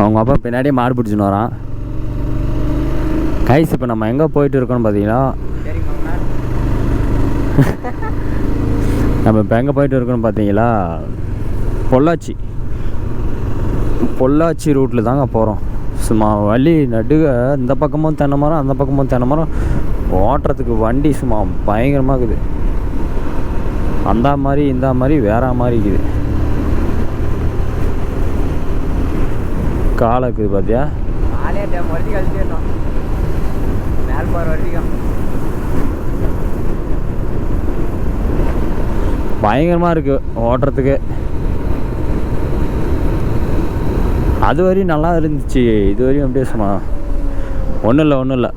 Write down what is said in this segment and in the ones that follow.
அவங்க அப்பா பின்னாடியே மாடு பிடிச்சின்னு வரான். கைஸ் இப்போ நம்ம எங்கே போயிட்டு இருக்கோம்னு பார்த்தீங்கன்னா, நம்ம இப்போ எங்கே போயிட்டு இருக்கோம்னு பார்த்தீங்களா, பொள்ளாச்சி ரூட்டில் தாங்க போகிறோம். சும்மா வழி நடுக இந்த பக்கமும் தென்னை மரம், அந்த பக்கமும் தென்னை மரம், ஓட்டுறதுக்கு வண்டி சும்மா பயங்கரமாக இருக்குது. அந்த மாதிரி இந்த மாதிரி வேற மாதிரி இருக்குது. காலை இருக்குது பார்த்தியா, பயங்கரமாக இருக்குது ஓட்டுறதுக்கு. அது வரையும் நல்லா இருந்துச்சு, இது வரையும் அப்படியே சும்மா ஒன்றும் இல்லை.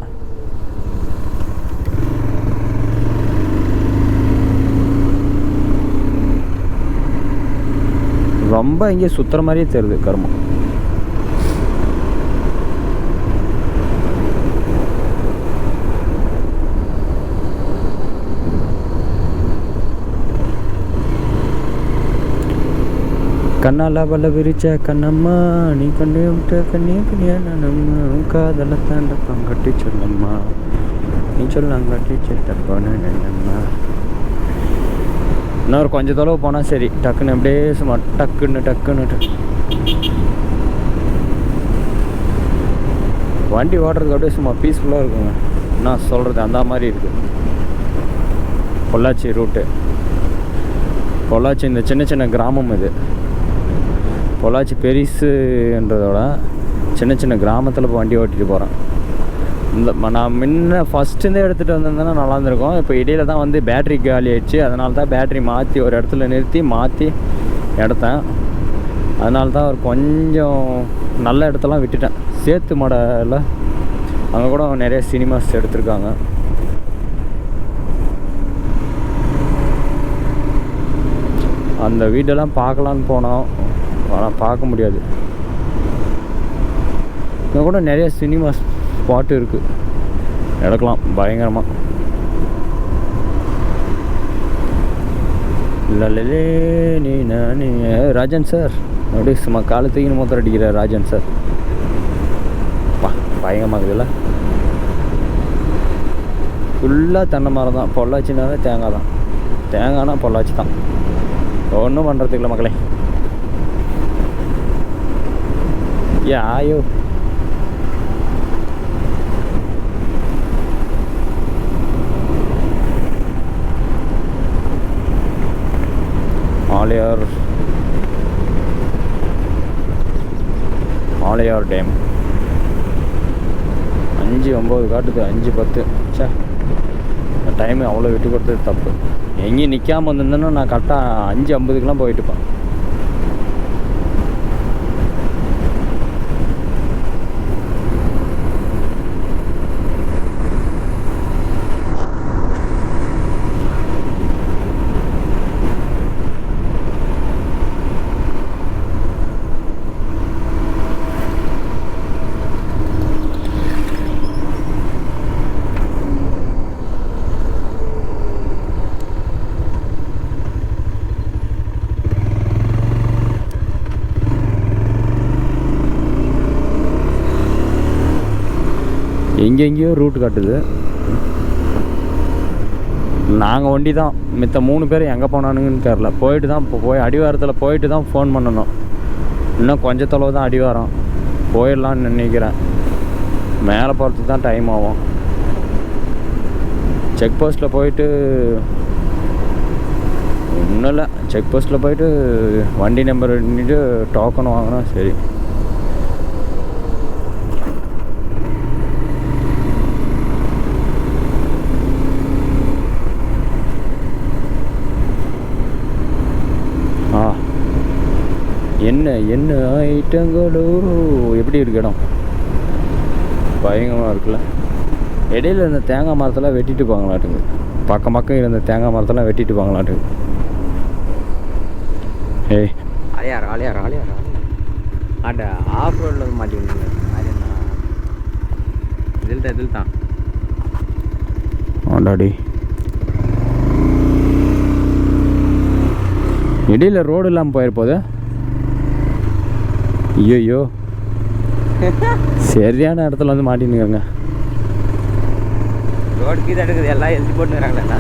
ரொம்ப இங்கே சுற்றுற மாதிரியே தெரியுது கருமம். கண்ணால வல்ல விரிச்ச கண்ணம்மா, நீ கண்ணு விட்ட கண்ணியா நம்ம காதல தாண்ட பங்கட்டி சொல்லம்மா, நீ சொல்லாங்கட்டி செட்டப்பானம்மா. இன்னொரு கொஞ்சம் தொலைவு போனால் சரி, டக்குன்னு அப்படியே சும்மா டக்குன்னு வண்டி ஓட்டுறதுக்கு அப்படியே சும்மா பீஸ்ஃபுல்லாக இருக்குங்க. நான் சொல்கிறது அந்த மாதிரி இருக்குது பொள்ளாச்சி ரூட்டு. பொள்ளாச்சி இந்த சின்ன கிராமம் இது. பொள்ளாச்சி பெரிசுன்றதோட சின்ன கிராமத்தில் இப்போ வண்டி ஓட்டிகிட்டு போகிறேன். நான் முன்ன ஃபஸ்ட்டுந்தே எடுத்துகிட்டு வந்திருந்தேன்னா நல்லா இருந்திருக்கும். இப்போ இடையில தான் வந்து பேட்ரி காலி ஆயிடுச்சு. அதனால தான் பேட்ரி மாற்றி ஒரு இடத்துல நிறுத்தி மாற்றி எடுத்தேன். அதனால தான் ஒரு கொஞ்சம் நல்ல இடத்தெல்லாம் விட்டுட்டேன். சேத்து மடையில் அங்கே கூட நிறைய சினிமாஸ் எடுத்திருக்காங்க. அந்த வீடெல்லாம் பார்க்கலான்னு போனோம், ஆனால் பார்க்க முடியாது. இங்கே கூட நிறைய சினிமா ஸ்பாட்டு இருக்குது, எடுக்கலாம் பயங்கரமாக. இல்லைல்லே நீ நான் ராஜன் சார் அப்படியே சும்மா காலத்துக்கு மொத்தம் அடிக்கிற ராஜன் சார். பயங்கரமாகுதுல்ல. ஃபுல்லாக தென்னை மரம் தான். பொள்ளாச்சினாவே தேங்காய் தான். தேங்காய்னா பொள்ளாச்சி தான். ஒன்றும் பண்ணுறதுக்கு இல்லை மக்களே. ஐயோ ஆலையார் டேம் 5:09 காட்டுது, 5:10. சே, டைமு அவ்வளோ விட்டு கொடுத்தது தப்பு. எங்கேயும் நிற்காமல் வந்திருந்தேன்னா நான் கரெக்டாக 5:50க்கெலாம் போயிட்டுப்பேன். எங்கெங்கேயோ ரூட் காட்டுது. நாங்கள் வண்டி தான், மித்த 3 பேர் எங்கே போனானுங்கன்னு தெரில. போய் அடிவாரத்தில் போயிட்டு தான் ஃபோன் பண்ணணும். இன்னும் கொஞ்சம் தொலைவு தான் அடிவாரம், போயிடலான்னு நினைக்கிறேன். மேலே போகிறதுக்கு தான் டைம் ஆகும். செக் போஸ்ட்டில் போயிட்டு ஒன்றும் இல்லை, செக் போஸ்ட்டில் போயிட்டு வண்டி நம்பர் எண்ணிட்டு டோக்கன் வாங்கினா சரி. என்ன ஐட்டங்களோ எப்படி இருக்கு இடம், பயங்கரமாக இருக்குல்ல. இடையில இருந்த தேங்காய் மரத்தெல்லாம் வெட்டிட்டு போங்களாட்டுங்க. பக்கம் இருந்த தேங்காய் மரத்தெல்லாம் வெட்டிட்டு போங்களாட்டுங்க. ஏய் ஆலியார் அட ஆஃப் ரோடில் மாட்டிங்க. இதில் தான் ஆண்டாடி இடையில் ரோடு இல்லாமல் போயிருப்போது. ஐயோ சரியான இடத்துல வந்து மாட்டினுங்க. ரோடுக்கு தான் எடுக்குது, எல்லாம் எழுதி போட்டுக்கிறாங்களா.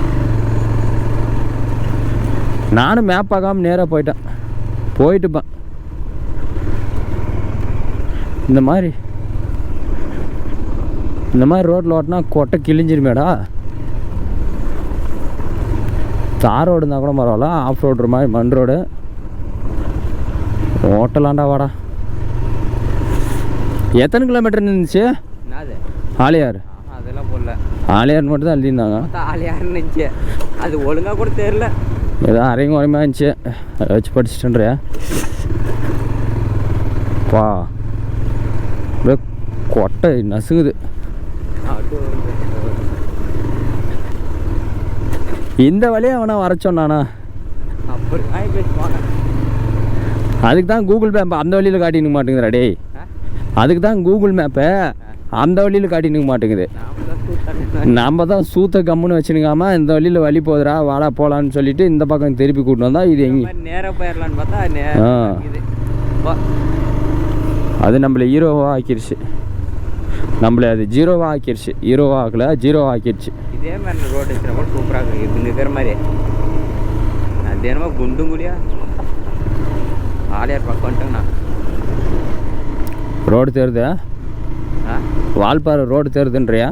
நானும் மேப் பார்க்காம நேராக போயிட்டுப்பேன். இந்த மாதிரி ரோட்டில் ஓட்டினா கொட்டை கிழிஞ்சிருமேடா. தார் ரோடு இருந்தால் கூட பரவாயில்ல, ஆஃப் ரோடு மாதிரி மண் ரோடு ஓட்டலாண்டா. வாடா. எத்தனை கிலோமீட்டர் இருந்துச்சு? ஆலியார். அதெல்லாம் போடல, ஆலியார் மட்டும் தான் எழுதியிருந்தாங்க. ஆலியார் இருந்துச்சு, அது ஒழுங்காக கூட தெரியல. ஏதோ அரைங்க உரமாக இருந்துச்சு, அதை வச்சு படிச்சுட்டுன்றியா? பா அப்படியே கொட்டை நசுங்குது. இந்த வழியாக அவனா வர சொன்னானா? அப்படி பேசுவாங்க. அதுக்கு தான் கூகுள் மேப் அந்த வழியில் காட்டினுக்க மாட்டேங்குதுடா டேய். அதுக்கு தான் கூகுள் மேப்பை அந்த வழியில் காட்டினுக்க மாட்டேங்குது. நம்ம தான் சூத்த கம்முன்னு வச்சுனுக்காம இந்த வழியில் வழி போகுதுடா வாடா போகலான்னு சொல்லிட்டு இந்த பக்கம் திருப்பி கூட்டின்னு வந்தா இது எங்கே நேராக போயிடலான்னு பார்த்தா அது நம்மளை ஹீரோவாக ஆக்கிடுச்சு. நம்மளை அது ஜீரோவாக ஆக்கிடுச்சு. ஹீரோவாக ஆக்கல, ஜீரோவாக ஆக்கிடுச்சு. இதே மாதிரி ரோடு வச்சுனா கூட சூப்பராக இருக்குது. இங்கே இருக்கிற மாதிரி அது என்னமோ குண்டும் கூடியா ஆலியார் பக்கம் வந்துட்டேங்கண்ணா. ரோடு தேருது, வால்பாறை ரோடு தேருதுன்றியா?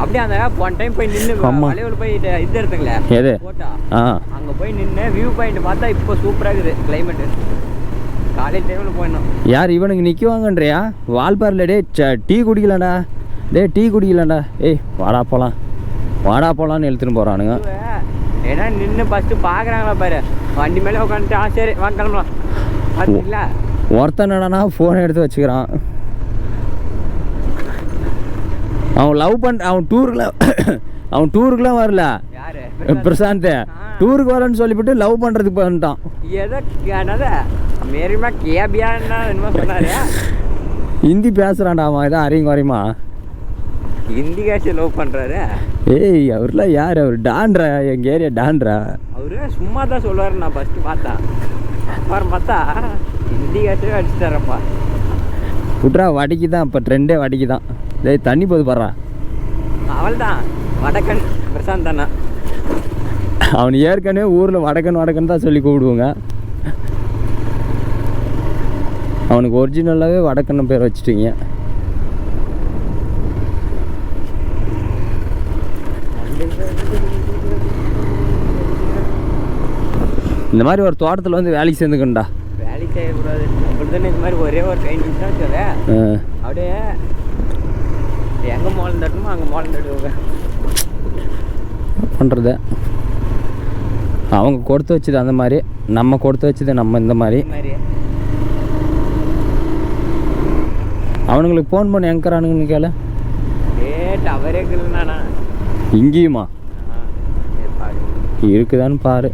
அப்படியே அந்த போன டைம் போய் நின்று மலையூர் போய் இது எடுத்துங்களே எது போட்டா, அங்கே போய் நின்று வியூ பாயிண்ட் பார்த்தா இப்போ சூப்பராக இருக்குது கிளைமேட்டு. காலையில் டைமில் போயிடணும். யார் இவனுக்கு நிற்குவாங்கன்றியா? வால்பாறையில் டே டீ குடிக்கலாம்டா, டீ குடிக்கலாம்டா. ஏய் வாடா போகலான்னு எழுத்துன்னு போகிறானுங்க. ஏன்னா நின்று ஃபஸ்ட்டு பார்க்குறாங்களா பாரு, வண்டி மேலே உட்காந்துட்டு சரி வாங்க கிளம்பலாம் பார்த்தீங்களா. ஒருத்தனடனா ஃபோனை எடுத்து வச்சுக்கிறான். அவன் டூருக்குலாம் வரல. பிரசாந்த் டூருக்கு வரேன்னு சொல்லிவிட்டு லவ் பண்ணுறதுக்கு வந்துட்டான். ஹிந்தி பேசுகிறான்டா அவன். ஏதோ அறிங்க வரையுமா ஹிந்தி காட்சி லவ் பண்ணுறாரு. ஏய் அவர்லாம் யார்? அவர் டான்ரா, எங்கள் ஏரியா டான்ரா. அவரு சும்மா தான் சொல்லுவார். நான் ஃபஸ்ட்டு பார்த்தேன், அப்புறம் பார்த்தா ஹிந்தி காட்சியே அடிச்சுட்டாரப்பா. குட்ரா வடிக்கு தான் இப்போ ட்ரெண்டே வடிக்கு தான். டேய் தண்ணி போது பாடுறா. அவள் தான் வடக்கன் பிரசாந்த் தானே. அவன் ஏற்கனவே ஊரில் வடக்கன் தான் சொல்லி கூப்பிடுவோங்க. அவனுக்கு ஒரிஜினலாகவே வடக்கன்னு பேர் வச்சுட்டீங்க. இந்த மாதிரி ஒரு தோட்டத்தில் வந்து வேலைக்கு சேர்ந்துக்கண்டா. வேலைக்கு செய்யக்கூடாது அப்படித்தானே. இந்த மாதிரி ஒரே ஒரு கை நிமிஷம் வச்சவே அப்படியே எங்கே மோளம் தட்டணுமோ அங்கே மோளம் தட்டுவாங்க. பண்ணுறது அவங்க கொடுத்து வச்சது அந்த மாதிரி, நம்ம கொடுத்து வச்சது நம்ம இந்த மாதிரி. அவனுங்களுக்கு ஃபோன் பண்ணி எங்கிறானுங்கன்னு கேள. டவரே இல்லைண்ணா. இங்கேயுமா இருக்குதான்னு பாரு.